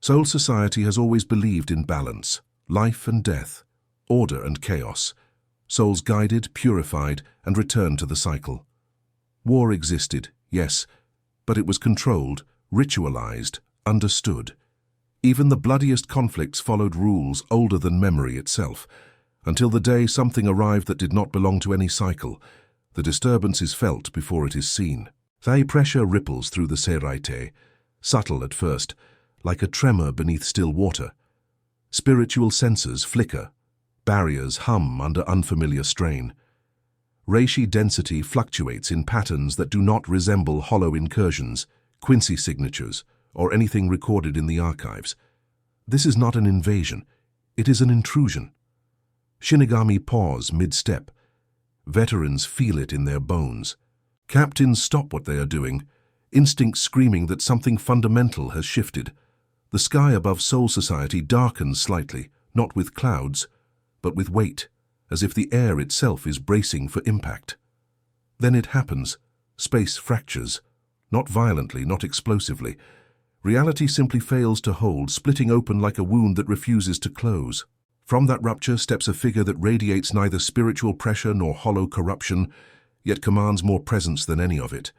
Soul Society has always believed in balance, life and death, order and chaos, souls guided, purified, and returned to the cycle. War existed, yes, but it was controlled, ritualized, understood. Even the bloodiest conflicts followed rules older than memory itself, until the day something arrived that did not belong to any cycle. The disturbance is felt before it is seen. Thy pressure ripples through the Seraite, subtle at first, like a tremor beneath still water. Spiritual sensors flicker, barriers hum under unfamiliar strain. Reishi density fluctuates in patterns that do not resemble hollow incursions, Quincy signatures, or anything recorded in the archives. This is not an invasion, it is an intrusion. Shinigami pause mid-step. Veterans feel it in their bones. Captains stop what they are doing, instinct screaming that something fundamental has shifted. The sky above Soul Society darkens slightly, not with clouds, but with weight, as if the air itself is bracing for impact. Then it happens. Space fractures. Not violently, not explosively. Reality simply fails to hold, splitting open like a wound that refuses to close. From that rupture steps a figure that radiates neither spiritual pressure nor hollow corruption, yet commands more presence than any of it.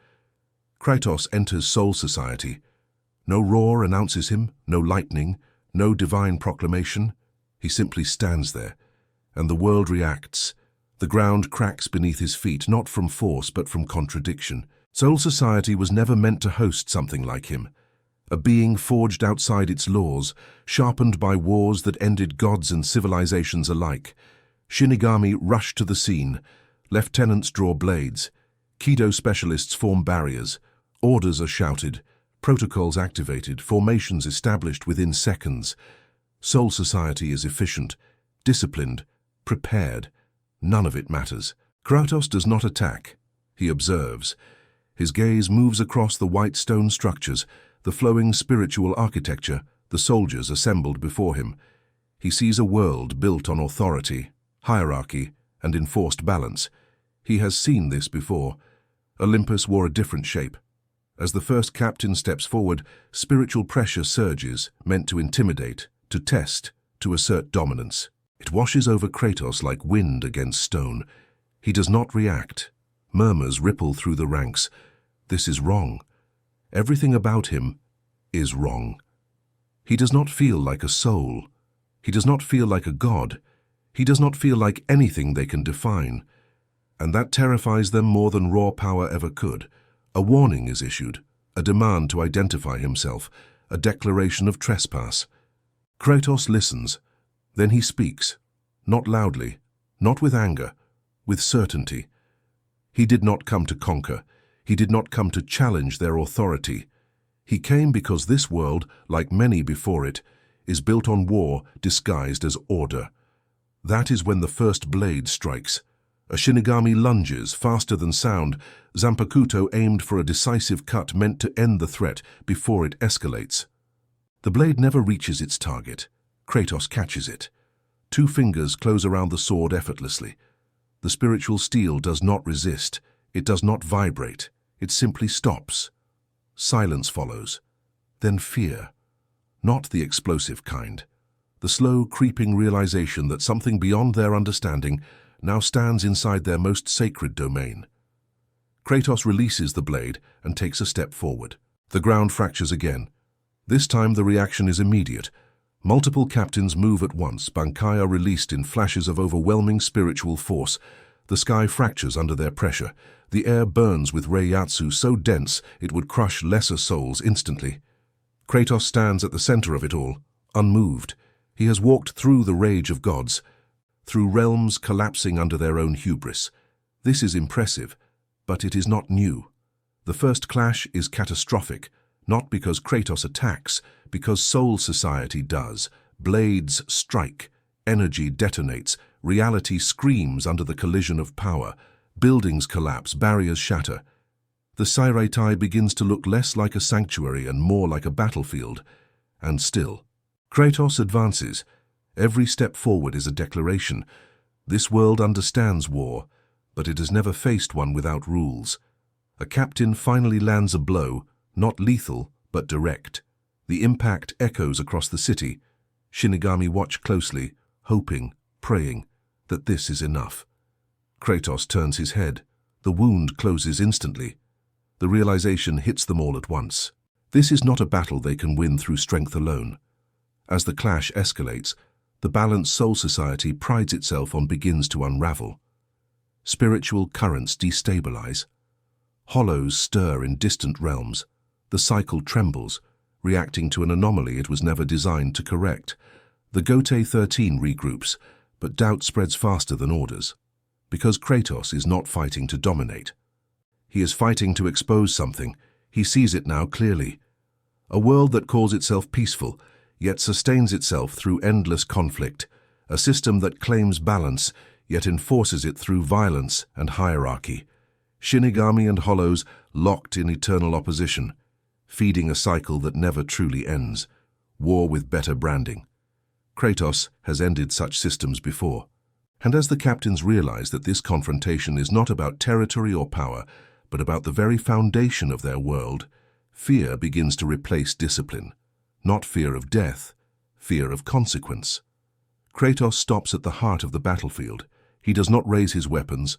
Kratos enters Soul Society. No roar announces him, no lightning, no divine proclamation. He simply stands there, and the world reacts. The ground cracks beneath his feet, not from force but from contradiction. Soul Society was never meant to host something like him. A being forged outside its laws, sharpened by wars that ended gods and civilizations alike. Shinigami rush to the scene. Lieutenants draw blades. Kido specialists form barriers. Orders are shouted. Protocols activated. Formations established within seconds. Soul Society is efficient, disciplined, prepared. None of it matters. Kratos does not attack. He observes. His gaze moves across the white stone structures, the flowing spiritual architecture, the soldiers assembled before him. He sees a world built on authority, hierarchy, and enforced balance. He has seen this before. Olympus wore a different shape. As the first captain steps forward, spiritual pressure surges, meant to intimidate, to test, to assert dominance. It washes over Kratos like wind against stone. He does not react. Murmurs ripple through the ranks. This is wrong. Everything about him is wrong. He does not feel like a soul. He does not feel like a god. He does not feel like anything they can define. And that terrifies them more than raw power ever could. A warning is issued, a demand to identify himself, a declaration of trespass. Kratos listens. Then he speaks, not loudly, not with anger, with certainty. He did not come to conquer. He did not come to challenge their authority. He came because this world, like many before it, is built on war disguised as order. That is when the first blade strikes. A Shinigami lunges, faster than sound. Zanpakuto aimed for a decisive cut meant to end the threat before it escalates. The blade never reaches its target. Kratos catches it. Two fingers close around the sword effortlessly. The spiritual steel does not resist. It does not vibrate. It simply stops. Silence follows. Then fear. Not the explosive kind. The slow, creeping realization that something beyond their understanding now stands inside their most sacred domain. Kratos releases the blade and takes a step forward. The ground fractures again. This time the reaction is immediate. Multiple captains move at once. Bankai are released in flashes of overwhelming spiritual force. The sky fractures under their pressure. The air burns with Reiyatsu so dense it would crush lesser souls instantly. Kratos stands at the center of it all, unmoved. He has walked through the rage of gods, through realms collapsing under their own hubris. This is impressive, but it is not new. The first clash is catastrophic, not because Kratos attacks, because Soul Society does. Blades strike, energy detonates, reality screams under the collision of power. Buildings collapse, barriers shatter. The Seireitai begins to look less like a sanctuary and more like a battlefield. And still, Kratos advances. Every step forward is a declaration. This world understands war, but it has never faced one without rules. A captain finally lands a blow, not lethal, but direct. The impact echoes across the city. Shinigami watch closely, hoping, praying, that this is enough. Kratos turns his head. The wound closes instantly. The realization hits them all at once. This is not a battle they can win through strength alone. As the clash escalates, the balanced Soul Society prides itself on begins to unravel. Spiritual currents destabilize. Hollows stir in distant realms. The cycle trembles, reacting to an anomaly it was never designed to correct. The Gote 13 regroups, but doubt spreads faster than orders. Because Kratos is not fighting to dominate. He is fighting to expose something. He sees it now clearly. A world that calls itself peaceful, yet sustains itself through endless conflict. A system that claims balance, yet enforces it through violence and hierarchy. Shinigami and Hollows locked in eternal opposition, feeding a cycle that never truly ends. War with better branding. Kratos has ended such systems before. And as the captains realize that this confrontation is not about territory or power, but about the very foundation of their world, fear begins to replace discipline. Not fear of death, fear of consequence. Kratos stops at the heart of the battlefield. He does not raise his weapons.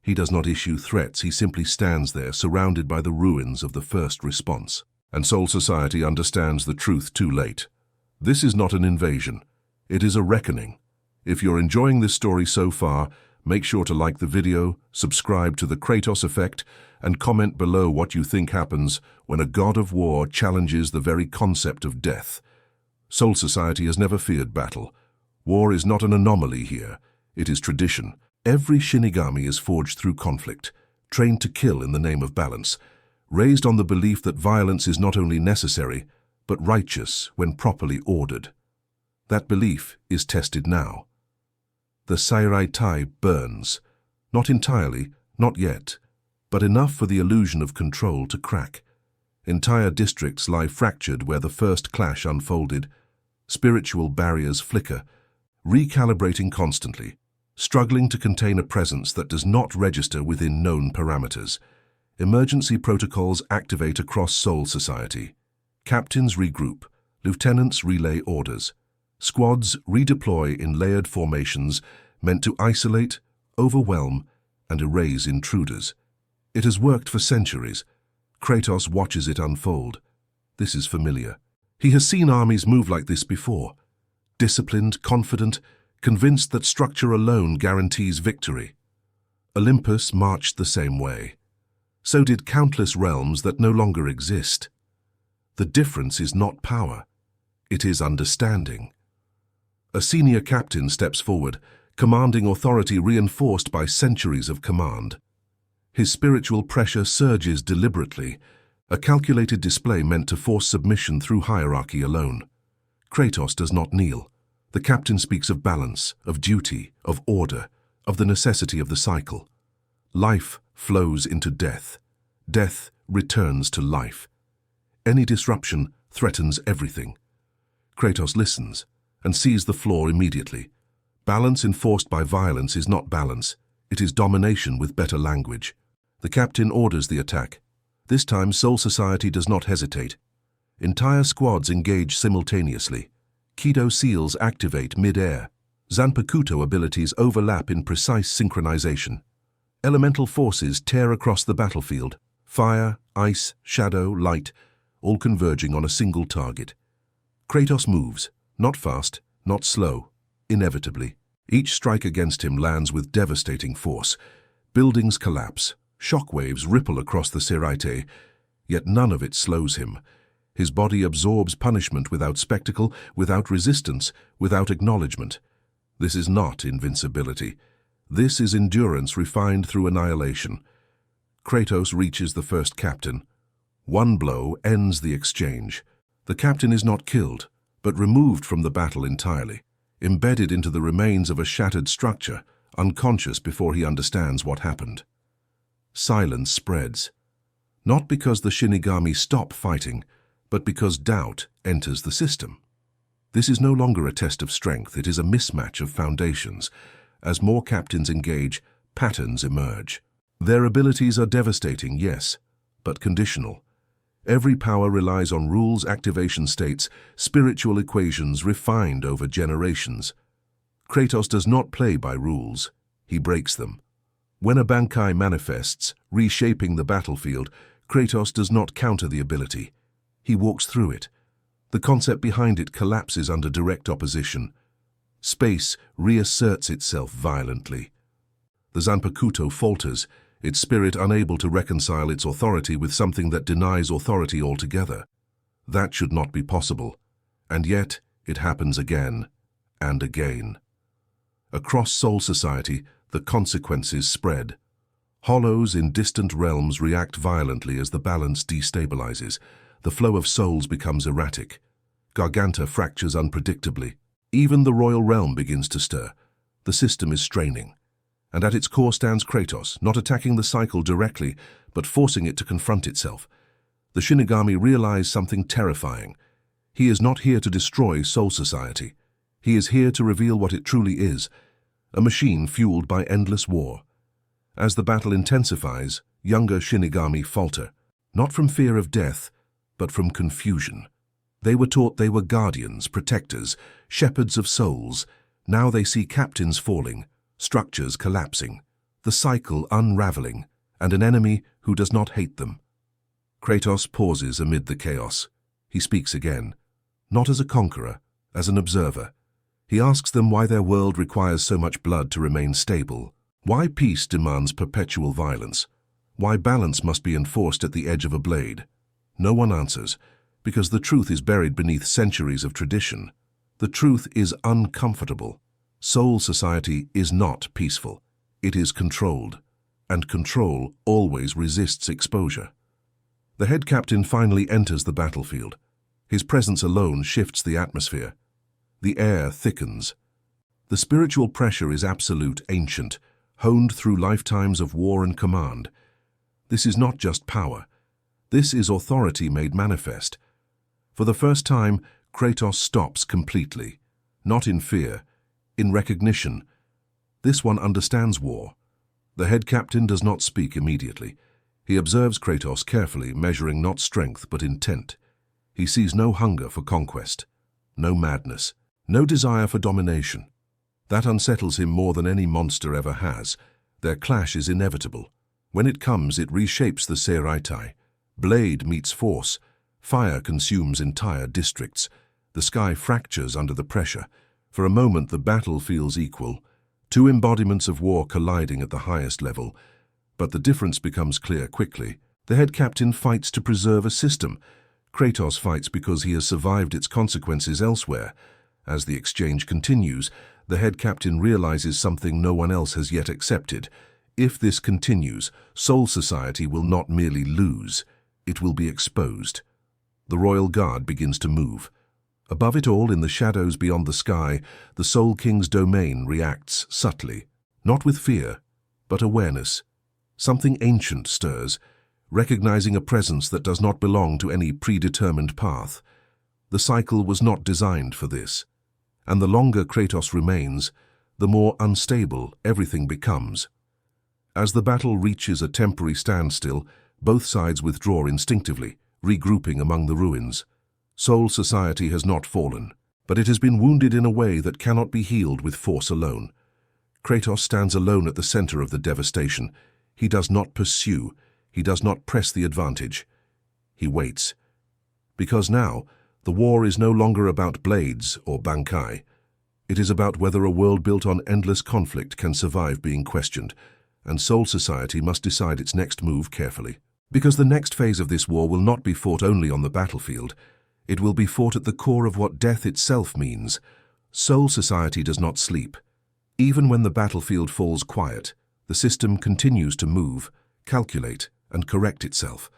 He does not issue threats. He simply stands there, surrounded by the ruins of the first response. And Soul Society understands the truth too late. This is not an invasion. It is a reckoning. If you're enjoying this story so far, make sure to like the video, subscribe to the Kratos Effect, and comment below what you think happens when a god of war challenges the very concept of death. Soul Society has never feared battle. War is not an anomaly here. It is tradition. Every Shinigami is forged through conflict, trained to kill in the name of balance, raised on the belief that violence is not only necessary, but righteous when properly ordered. That belief is tested now. The Seirai Tai burns. Not entirely, not yet, but enough for the illusion of control to crack. Entire districts lie fractured where the first clash unfolded. Spiritual barriers flicker, recalibrating constantly, struggling to contain a presence that does not register within known parameters. Emergency protocols activate across Soul Society. Captains regroup, lieutenants relay orders. Squads redeploy in layered formations meant to isolate, overwhelm, and erase intruders. It has worked for centuries. Kratos watches it unfold. This is familiar. He has seen armies move like this before. Disciplined, confident, convinced that structure alone guarantees victory. Olympus marched the same way. So did countless realms that no longer exist. The difference is not power. It is understanding. A senior captain steps forward, commanding authority reinforced by centuries of command. His spiritual pressure surges deliberately, a calculated display meant to force submission through hierarchy alone. Kratos does not kneel. The captain speaks of balance, of duty, of order, of the necessity of the cycle. Life flows into death. Death returns to life. Any disruption threatens everything. Kratos listens and sees the flaw immediately. Balance enforced by violence is not balance. It is domination with better language. The captain orders the attack. This time Soul Society does not hesitate. Entire squads engage simultaneously. Kido seals activate mid-air. Zanpakuto abilities overlap in precise synchronization. Elemental forces tear across the battlefield. Fire, ice, shadow, light, all converging on a single target. Kratos moves, not fast, not slow, inevitably. Each strike against him lands with devastating force. Buildings collapse, shockwaves ripple across the Seirai, yet none of it slows him. His body absorbs punishment without spectacle, without resistance, without acknowledgement. This is not invincibility. This is endurance refined through annihilation. Kratos reaches the first captain. One blow ends the exchange. The captain is not killed, but removed from the battle entirely, embedded into the remains of a shattered structure, unconscious before he understands what happened. Silence spreads. Not because the Shinigami stop fighting, but because doubt enters the system. This is no longer a test of strength, it is a mismatch of foundations. As more captains engage, patterns emerge. Their abilities are devastating, yes, but conditional. Every power relies on rules, activation states, spiritual equations refined over generations. Kratos does not play by rules, he breaks them. When a Bankai manifests, reshaping the battlefield, Kratos does not counter the ability. He walks through it. The concept behind it collapses under direct opposition. Space reasserts itself violently. The Zanpakuto falters, its spirit unable to reconcile its authority with something that denies authority altogether. That should not be possible, and yet it happens again and again. Across Soul Society, the consequences spread. Hollows in distant realms react violently as the balance destabilizes. The flow of souls becomes erratic. Garganta fractures unpredictably. Even the royal realm begins to stir. The system is straining. And at its core stands Kratos, not attacking the cycle directly, but forcing it to confront itself. The Shinigami realize something terrifying. He is not here to destroy Soul Society. He is here to reveal what it truly is, a machine fueled by endless war. As the battle intensifies, younger Shinigami falter, not from fear of death, but from confusion. They were taught they were guardians, protectors, shepherds of souls. Now they see captains falling, structures collapsing, the cycle unraveling, and an enemy who does not hate them. Kratos pauses amid the chaos. He speaks again, not as a conqueror, as an observer. He asks them why their world requires so much blood to remain stable, why peace demands perpetual violence, why balance must be enforced at the edge of a blade. No one answers, because the truth is buried beneath centuries of tradition. The truth is uncomfortable. Soul Society is not peaceful. It is controlled, and control always resists exposure. The head captain finally enters the battlefield. His presence alone shifts the atmosphere. The air thickens. The spiritual pressure is absolute, ancient, honed through lifetimes of war and command. This is not just power. This is authority made manifest. For the first time, Kratos stops completely, not in fear, in recognition. This one understands war. The head captain does not speak immediately. He observes Kratos carefully, measuring not strength but intent. He sees no hunger for conquest, no madness, no desire for domination. That unsettles him more than any monster ever has. Their clash is inevitable. When it comes, it reshapes the Seiraitai. Blade meets force. Fire consumes entire districts. The sky fractures under the pressure. For a moment, the battle feels equal. Two embodiments of war colliding at the highest level. But the difference becomes clear quickly. The head captain fights to preserve a system. Kratos fights because he has survived its consequences elsewhere. As the exchange continues, the head captain realizes something no one else has yet accepted. If this continues, Soul Society will not merely lose, it will be exposed. The Royal Guard begins to move. Above it all, in the shadows beyond the sky, the Soul King's domain reacts subtly, not with fear, but awareness. Something ancient stirs, recognizing a presence that does not belong to any predetermined path. The cycle was not designed for this, and the longer Kratos remains, the more unstable everything becomes. As the battle reaches a temporary standstill, both sides withdraw instinctively, regrouping among the ruins. Soul Society has not fallen, but it has been wounded in a way that cannot be healed with force alone. Kratos stands alone at the center of the devastation. He does not pursue, he does not press the advantage. He waits. Because now, the war is no longer about blades or Bankai. It is about whether a world built on endless conflict can survive being questioned, and Soul Society must decide its next move carefully. Because the next phase of this war will not be fought only on the battlefield. It will be fought at the core of what death itself means. Soul Society does not sleep. Even when the battlefield falls quiet, the system continues to move, calculate, and correct itself.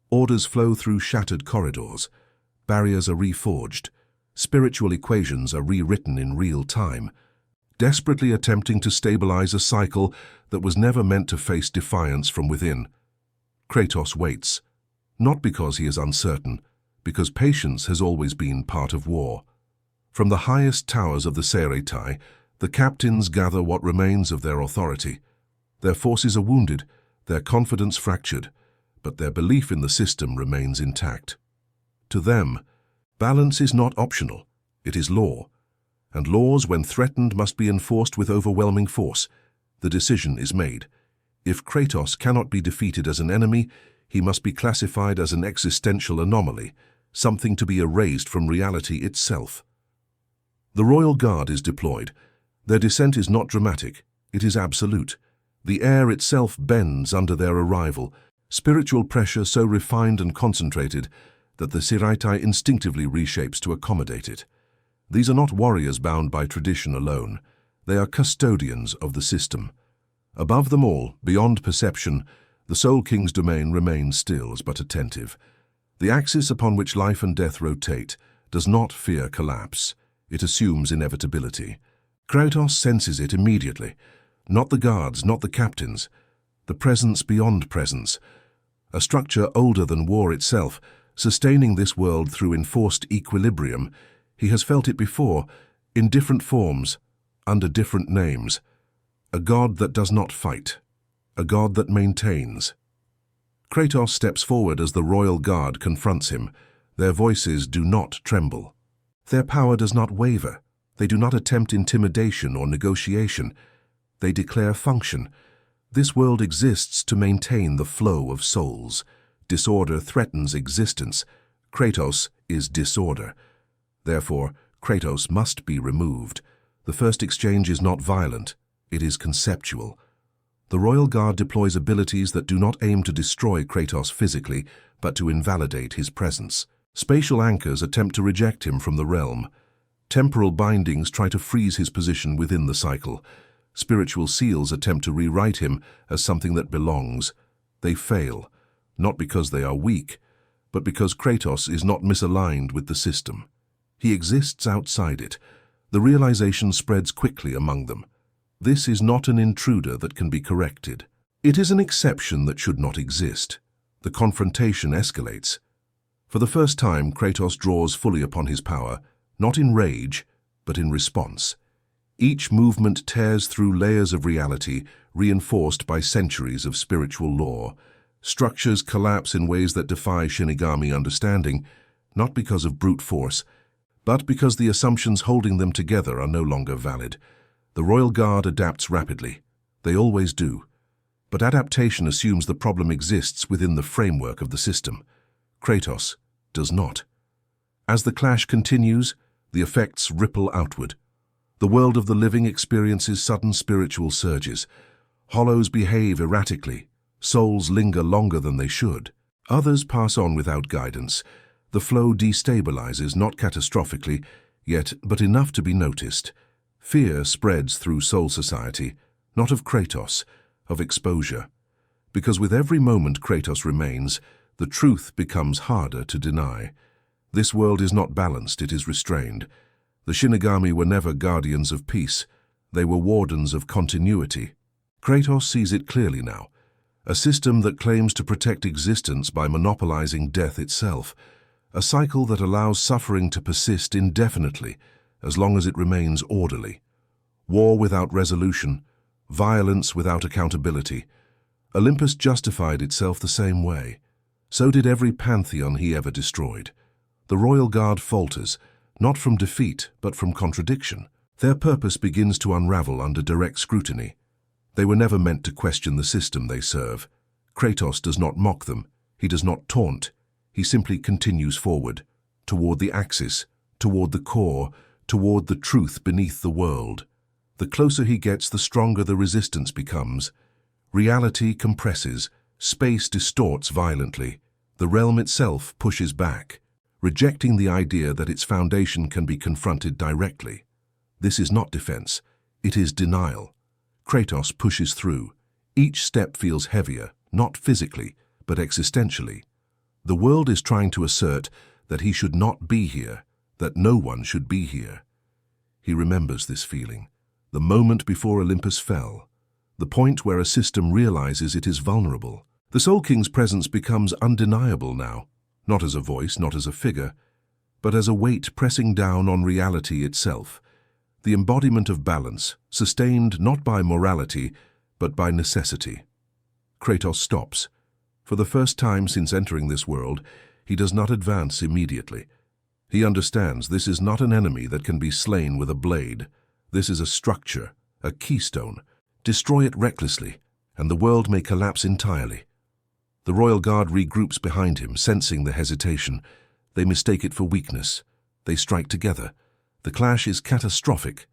Orders flow through shattered corridors. Barriers are reforged. Spiritual equations are rewritten in real time, desperately attempting to stabilize a cycle that was never meant to face defiance from within. Kratos waits, not because he is uncertain, because patience has always been part of war. From the highest towers of the Seiraitai, the captains gather what remains of their authority. Their forces are wounded, their confidence fractured, but their belief in the system remains intact. To them, balance is not optional, it is law, and laws, when threatened, must be enforced with overwhelming force. The decision is made. If Kratos cannot be defeated as an enemy, he must be classified as an existential anomaly, something to be erased from reality itself. The Royal Guard is deployed. Their descent is not dramatic, it is absolute. The air itself bends under their arrival, spiritual pressure so refined and concentrated that the Siraitai instinctively reshapes to accommodate it. These are not warriors bound by tradition alone. They are custodians of the system. Above them all, beyond perception, the Soul King's domain remains still but attentive. The axis upon which life and death rotate does not fear collapse. It assumes inevitability. Kratos senses it immediately. Not the guards, not the captains. The presence beyond presence. A structure older than war itself, sustaining this world through enforced equilibrium. He has felt it before, in different forms, under different names. A god that does not fight. A god that maintains. Kratos steps forward as the Royal Guard confronts him. Their voices do not tremble. Their power does not waver. They do not attempt intimidation or negotiation. They declare function. This world exists to maintain the flow of souls. Disorder threatens existence. Kratos is disorder. Therefore, Kratos must be removed. The first exchange is not violent. It is conceptual. The Royal Guard deploys abilities that do not aim to destroy Kratos physically, but to invalidate his presence. Spatial anchors attempt to reject him from the realm. Temporal bindings try to freeze his position within the cycle. Spiritual seals attempt to rewrite him as something that belongs. They fail, not because they are weak, but because Kratos is not misaligned with the system. He exists outside it. The realization spreads quickly among them. This is not an intruder that can be corrected. It is an exception that should not exist. The confrontation escalates. For the first time, Kratos draws fully upon his power, not in rage, but in response. Each movement tears through layers of reality, reinforced by centuries of spiritual lore. Structures collapse in ways that defy Shinigami understanding, not because of brute force, but because the assumptions holding them together are no longer valid. The Royal Guard adapts rapidly. They always do. But adaptation assumes the problem exists within the framework of the system. Kratos does not. As the clash continues, the effects ripple outward. The world of the living experiences sudden spiritual surges. Hollows behave erratically. Souls linger longer than they should. Others pass on without guidance. The flow destabilizes, not catastrophically, yet but enough to be noticed. Fear spreads through soul society, not of Kratos, of exposure. Because with every moment Kratos remains, the truth becomes harder to deny. This world is not balanced, it is restrained. The Shinigami were never guardians of peace. They were wardens of continuity. Kratos sees it clearly now. A system that claims to protect existence by monopolizing death itself. A cycle that allows suffering to persist indefinitely, as long as it remains orderly. War without resolution, violence without accountability. Olympus justified itself the same way. So did every pantheon he ever destroyed. The Royal Guard falters, not from defeat, but from contradiction. Their purpose begins to unravel under direct scrutiny. They were never meant to question the system they serve. Kratos does not mock them. He does not taunt. He simply continues forward, toward the axis, toward the core, toward the truth beneath the world. The closer he gets, the stronger the resistance becomes. Reality compresses, space distorts violently. The realm itself pushes back, rejecting the idea that its foundation can be confronted directly. This is not defense, it is denial. Kratos pushes through. Each step feels heavier, not physically, but existentially. The world is trying to assert that he should not be here, that no one should be here. He remembers this feeling, the moment before Olympus fell, the point where a system realizes it is vulnerable. The Soul King's presence becomes undeniable now, not as a voice, not as a figure, but as a weight pressing down on reality itself, the embodiment of balance, sustained not by morality, but by necessity. Kratos stops. For the first time since entering this world, he does not advance immediately. He understands this is not an enemy that can be slain with a blade. This is a structure, a keystone. Destroy it recklessly, and the world may collapse entirely. The royal guard regroups behind him, sensing the hesitation. They mistake it for weakness. They strike together. The clash is catastrophic,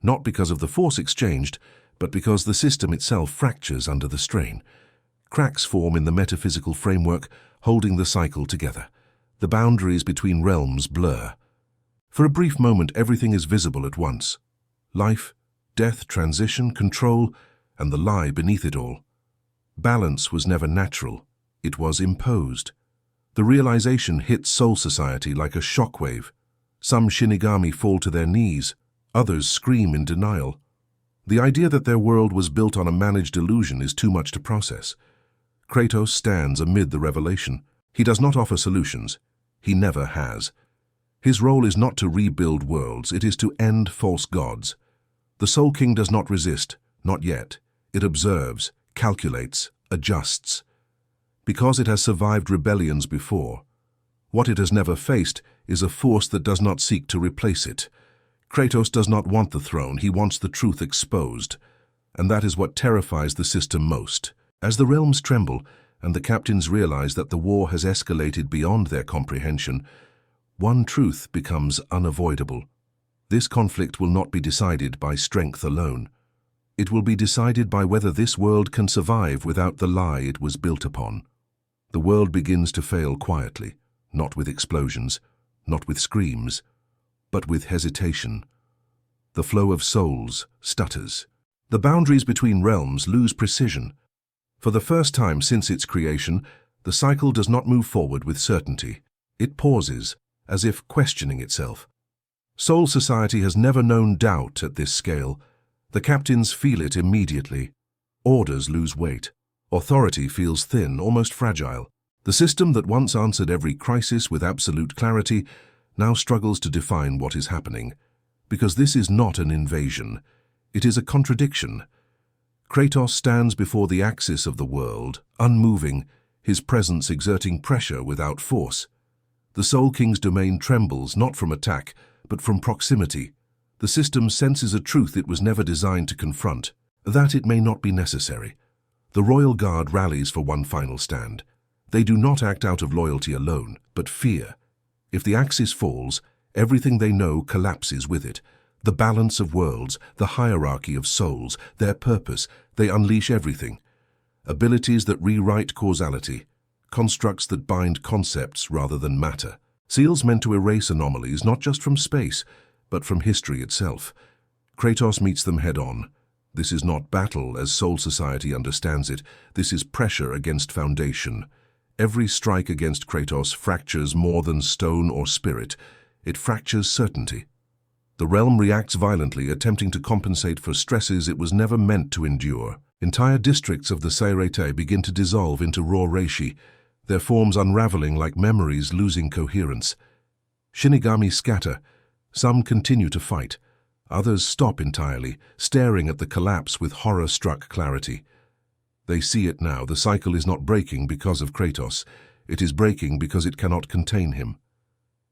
not because of the force exchanged, but because the system itself fractures under the strain. Cracks form in the metaphysical framework, holding the cycle together. The boundaries between realms blur. For a brief moment, everything is visible at once. Life, death, transition, control, and the lie beneath it all. Balance was never natural. It was imposed. The realization hits Soul Society like a shockwave. Some Shinigami fall to their knees. Others scream in denial. The idea that their world was built on a managed illusion is too much to process. Kratos stands amid the revelation. He does not offer solutions. He never has. His role is not to rebuild worlds, it is to end false gods. The Soul King does not resist, not yet. It observes, calculates, adjusts. Because it has survived rebellions before. What it has never faced is a force that does not seek to replace it. Kratos does not want the throne, he wants the truth exposed. And that is what terrifies the system most. As the realms tremble, and the captains realize that the war has escalated beyond their comprehension, one truth becomes unavoidable. This conflict will not be decided by strength alone. It will be decided by whether this world can survive without the lie it was built upon. The world begins to fail quietly, not with explosions, not with screams, but with hesitation. The flow of souls stutters. The boundaries between realms lose precision. For the first time since its creation, the cycle does not move forward with certainty. It pauses, as if questioning itself. Soul Society has never known doubt at this scale. The captains feel it immediately. Orders lose weight. Authority feels thin, almost fragile. The system that once answered every crisis with absolute clarity now struggles to define what is happening. Because this is not an invasion. It is a contradiction. Kratos stands before the axis of the world, unmoving, his presence exerting pressure without force. The Soul King's domain trembles not from attack, but from proximity. The system senses a truth it was never designed to confront, that it may not be necessary. The Royal Guard rallies for one final stand. They do not act out of loyalty alone, but fear. If the axis falls, everything they know collapses with it. The balance of worlds, the hierarchy of souls, their purpose, they unleash everything. Abilities that rewrite causality, constructs that bind concepts rather than matter. Seals meant to erase anomalies not just from space, but from history itself. Kratos meets them head-on. This is not battle as Soul Society understands it. This is pressure against foundation. Every strike against Kratos fractures more than stone or spirit. It fractures certainty. The realm reacts violently, attempting to compensate for stresses it was never meant to endure. Entire districts of the Seirete begin to dissolve into raw reishi, their forms unraveling like memories losing coherence. Shinigami scatter. Some continue to fight. Others stop entirely, staring at the collapse with horror-struck clarity. They see it now. The cycle is not breaking because of Kratos. It is breaking because it cannot contain him.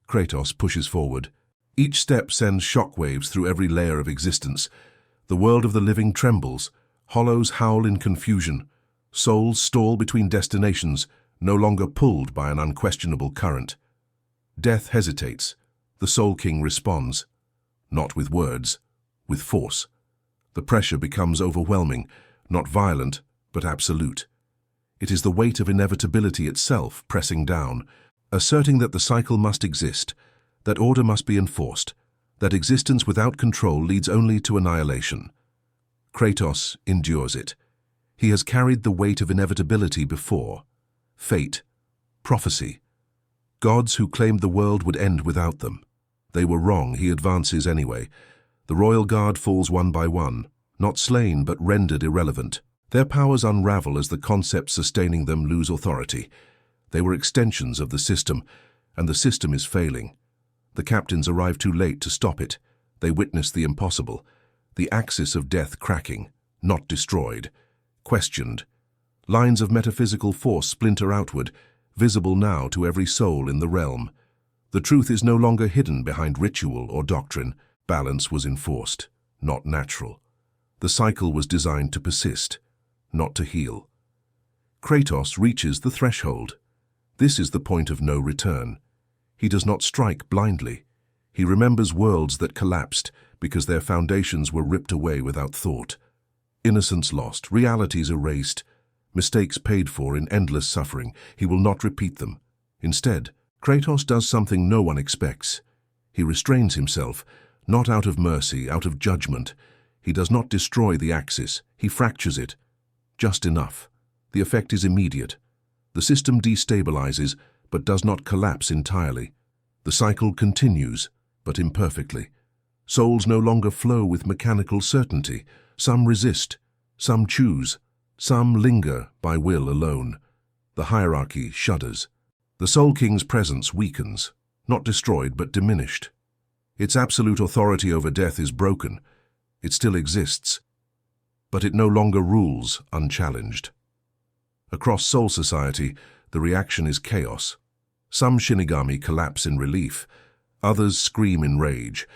Kratos pushes forward. Each step sends shockwaves through every layer of existence. The world of the living trembles. Hollows howl in confusion. Souls stall between destinations, no longer pulled by an unquestionable current. Death hesitates. The Soul King responds. Not with words, with force. The pressure becomes overwhelming, not violent, but absolute. It is the weight of inevitability itself pressing down, asserting that the cycle must exist, that order must be enforced, that existence without control leads only to annihilation. Kratos endures it. He has carried the weight of inevitability before. Fate, prophecy. Gods who claimed the world would end without them. They were wrong, he advances anyway. The Royal Guard falls one by one, not slain but rendered irrelevant. Their powers unravel as the concepts sustaining them lose authority. They were extensions of the system, and the system is failing. The captains arrive too late to stop it. They witness the impossible, the axis of death cracking, not destroyed, questioned. Lines of metaphysical force splinter outward, visible now to every soul in the realm. The truth is no longer hidden behind ritual or doctrine. Balance was enforced, not natural. The cycle was designed to persist, not to heal. Kratos reaches the threshold. This is the point of no return. He does not strike blindly. He remembers worlds that collapsed because their foundations were ripped away without thought. Innocence lost, realities erased, mistakes paid for in endless suffering. He will not repeat them. Instead, Kratos does something no one expects. He restrains himself, not out of mercy, out of judgment. He does not destroy the axis, he fractures it. Just enough. The effect is immediate. The system destabilizes, but does not collapse entirely. The cycle continues, but imperfectly. Souls no longer flow with mechanical certainty. Some resist, some choose, some linger by will alone. The hierarchy shudders. The Soul King's presence weakens, not destroyed but diminished. Its absolute authority over death is broken. It still exists, but it no longer rules unchallenged. Across Soul Society, the reaction is chaos. Some Shinigami collapse in relief, others scream in rage.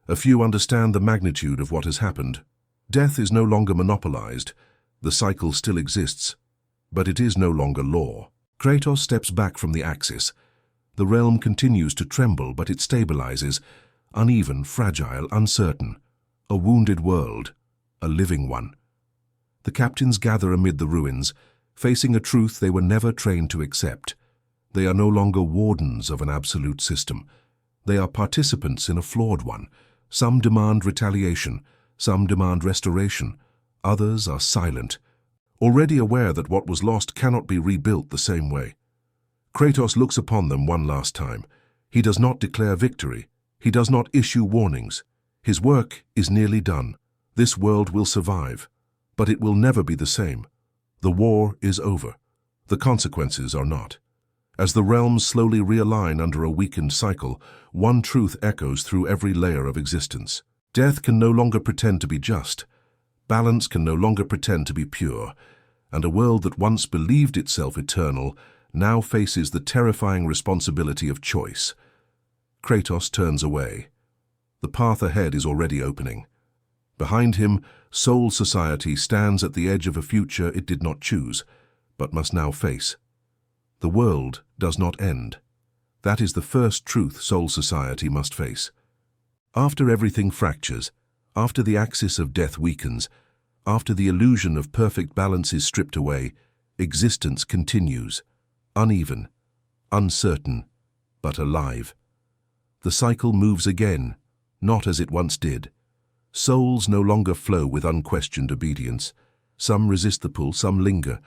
A few understand the magnitude of what has happened. Death is no longer monopolized. The cycle still exists, but it is no longer law. Kratos steps back from the axis. The realm continues to tremble, but it stabilizes, uneven, fragile, uncertain. A wounded world, a living one. The captains gather amid the ruins, facing a truth they were never trained to accept. They are no longer wardens of an absolute system. They are participants in a flawed one. Some demand retaliation, some demand restoration, others are silent, already aware that what was lost cannot be rebuilt the same way. Kratos looks upon them one last time. He does not declare victory. He does not issue warnings. His work is nearly done. This world will survive, but it will never be the same. The war is over. The consequences are not. As the realms slowly realign under a weakened cycle, one truth echoes through every layer of existence. Death can no longer pretend to be just. Balance can no longer pretend to be pure. And a world that once believed itself eternal now faces the terrifying responsibility of choice. Kratos turns away. The path ahead is already opening. Behind him, Soul Society stands at the edge of a future it did not choose, but must now face. The world does not end. That is the first truth Soul Society must face. After everything fractures, after the axis of death weakens, after the illusion of perfect balance is stripped away, existence continues, uneven, uncertain, but alive. The cycle moves again, not as it once did. Souls no longer flow with unquestioned obedience. Some resist the pull, some linger.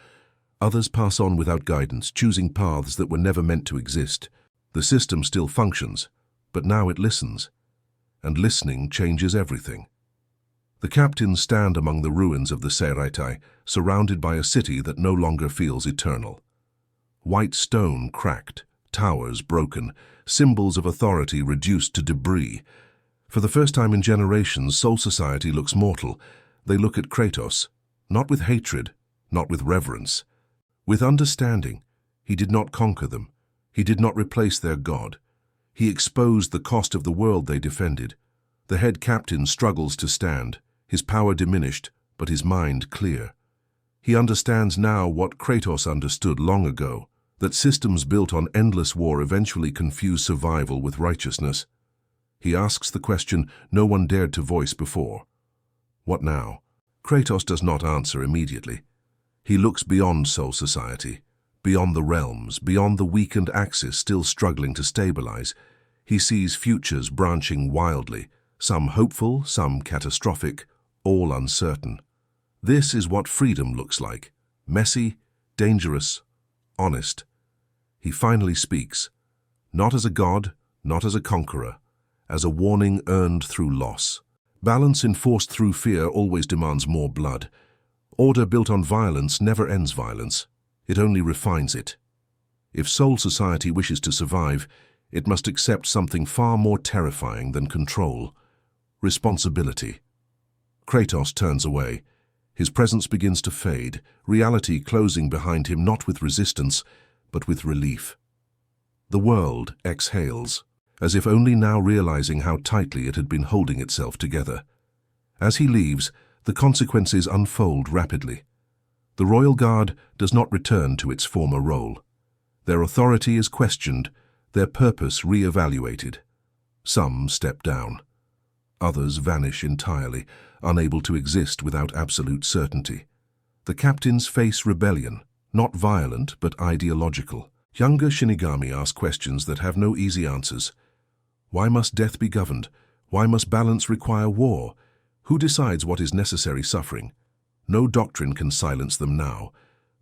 Others pass on without guidance, choosing paths that were never meant to exist. The system still functions, but now it listens. And listening changes everything. The captains stand among the ruins of the Seireitai, surrounded by a city that no longer feels eternal. White stone cracked, towers broken, symbols of authority reduced to debris. For the first time in generations, Soul Society looks mortal. They look at Kratos, not with hatred, not with reverence. With understanding. He did not conquer them. He did not replace their god. He exposed the cost of the world they defended. The head captain struggles to stand, his power diminished, but his mind clear. He understands now what Kratos understood long ago, that systems built on endless war eventually confuse survival with righteousness. He asks the question no one dared to voice before. What now? Kratos does not answer immediately. He looks beyond Soul Society, beyond the realms, beyond the weakened axis still struggling to stabilize. He sees futures branching wildly, some hopeful, some catastrophic, all uncertain. This is what freedom looks like: messy, dangerous, honest. He finally speaks, not as a god, not as a conqueror, as a warning earned through loss. Balance enforced through fear always demands more blood. Order built on violence never ends violence. It only refines it. If Soul Society wishes to survive, it must accept something far more terrifying than control: responsibility. Kratos turns away. His presence begins to fade, reality closing behind him not with resistance, but with relief. The world exhales, as if only now realizing how tightly it had been holding itself together. As he leaves, the consequences unfold rapidly. The Royal Guard does not return to its former role. Their authority is questioned, their purpose re-evaluated. Some step down. Others vanish entirely, unable to exist without absolute certainty. The captains face rebellion, not violent but ideological. Younger Shinigami ask questions that have no easy answers. Why must death be governed? Why must balance require war? Who decides what is necessary suffering? No doctrine can silence them now.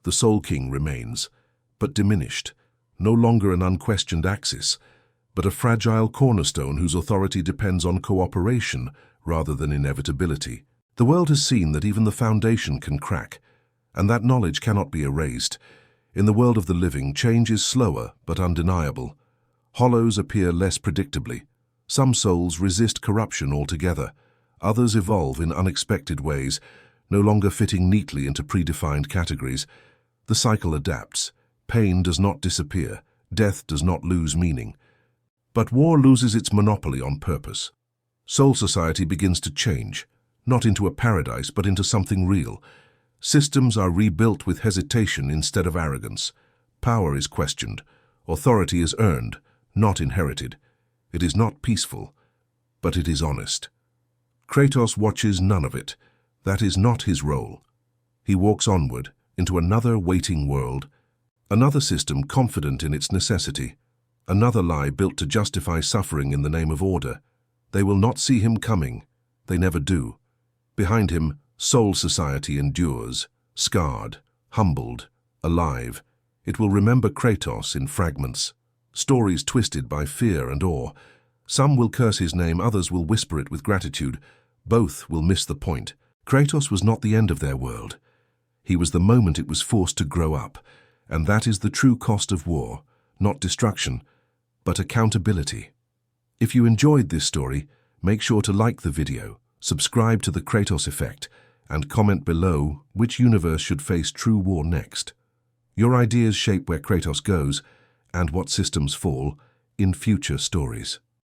The Soul King remains, but diminished, no longer an unquestioned axis, but a fragile cornerstone whose authority depends on cooperation rather than inevitability. The world has seen that even the foundation can crack, and that knowledge cannot be erased. In the world of the living, change is slower but undeniable. Hollows appear less predictably. Some souls resist corruption altogether. Others evolve in unexpected ways, no longer fitting neatly into predefined categories. The cycle adapts. Pain does not disappear. Death does not lose meaning. But war loses its monopoly on purpose. Soul society begins to change, not into a paradise but into something real. Systems are rebuilt with hesitation instead of arrogance. Power is questioned. Authority is earned, not inherited. It is not peaceful, but it is honest. Kratos watches none of it. That is not his role. He walks onward, into another waiting world, another system confident in its necessity, another lie built to justify suffering in the name of order. They will not see him coming. They never do. Behind him, soul society endures, scarred, humbled, alive. It will remember Kratos in fragments, stories twisted by fear and awe. Some will curse his name, others will whisper it with gratitude. Both will miss the point. Kratos was not the end of their world. He was the moment it was forced to grow up, and that is the true cost of war, not destruction, but accountability. If you enjoyed this story, make sure to like the video, subscribe to the Kratos Effect, and comment below which universe should face true war next. Your ideas shape where Kratos goes and what systems fall in future stories.